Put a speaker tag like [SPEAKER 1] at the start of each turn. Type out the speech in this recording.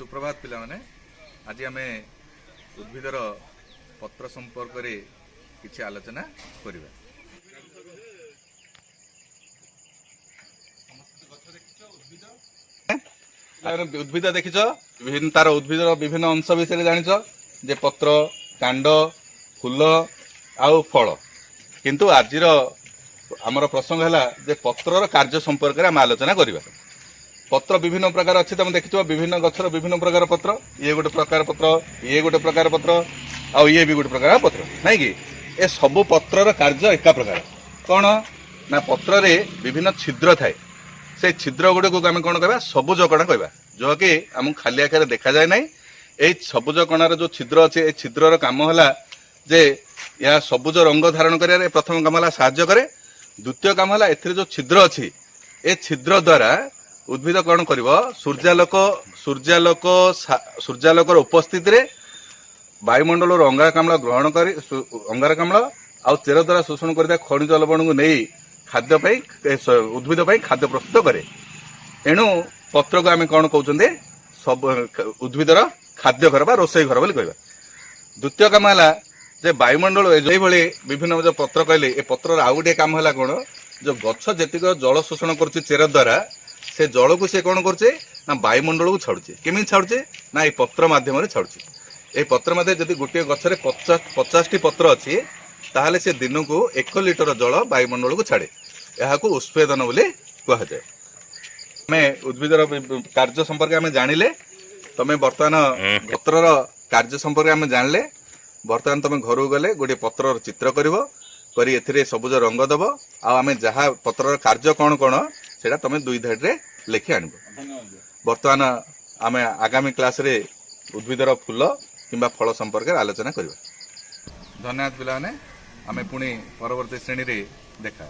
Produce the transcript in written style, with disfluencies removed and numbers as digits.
[SPEAKER 1] सुप्रभात पिला माने आज आम उद्भिदर पत्र संपर्क रे किछि आलोचना करिबा। उद्भिद देखिछ विभिन्न तार उद्भिदर विभिन्न अंश विषय जानिछ जे पत्र कांड फूल आउ फल किंतु आजिर आमर प्रसंग है जे पत्रर कार्य संपर्क में आम आलोचना करिबा। पत्र विभिन्न प्रकार अच्छी तुम देखिथ विभिन्न गछर विभिन्न प्रकार पत्र ये गोटे प्रकार पत्र ये गोटे प्रकार पत्र आउ ये भी गोटे प्रकार पत्र नहीं कि ए सबु पत्रर कार्य एका प्रकार कौन ना पत्र रे विभिन्न छिद्र थाए से छिद्र गुड़े को आम कौन कह सबुज कणा कह जो कि आम खाली आखे देखा जाए ना ये सबुज कणार जो छिद्र अच्छे ये छिद्रर काम है जे या सबुज रंग धारण कर प्रथम काम है साहाय्य करे द्वितीय काम है ए जो छिद्र अच्छी ए छिद्र द्वारा उद्भिद कौन कर सूर्यालोकर उपस्थित रे वायुमंडल अंगारकाम्ल ग्रहण कर अंगारकाम्ल आउ चेर द्वारा शोषण करता खनिज लवण को नहीं खाद्य उद्भिद खाद्य प्रस्तुत करे। एणु पत्र को आम कौन कहते सब उद्भिदर खाद्य घर बा रोसई घर बोली कहबा। द्वितीय काम है जे वायुमंडल ये विभिन्न जो पत्र कहले ए पत्र आउ गोटे काम है कौन जो गछ जेतिक जल शोषण कर चेर द्वारा से जल को से कौन करछे ना वायुमंडल को छाड़ुचे केमी छाड़ुचे ना ये पत्र माध्यम छाड़ुचे। ये पत्र मध्य जदि गोटे गछरे 50 टी पत्र अच्छी ताहले से दिन को 1 लिटर जल वायुमंडल को छाड़े यहाँ को उष्पेदन बोली कह जाए। आम उद्भिदर कार्य संपर्क आम जानिले तमें बर्तमान पत्रर कार्य संपर्क आम जानले बर्तमान तुम घर गले गोटे पत्रर चित्र करी एथिरे सबुज रंग दब आम जहाँ पत्रर कार्य कौन कौन सेटा तुम 2 धाड़ी लिखि आनब। बर्तमान आम आगामी क्लास रे उद्भिदर फूल किंबा फल संपर्क आलोचना करबा। धन्यवाद पिलाने आम पुणी परवर्ती श्रेणी रे देखा।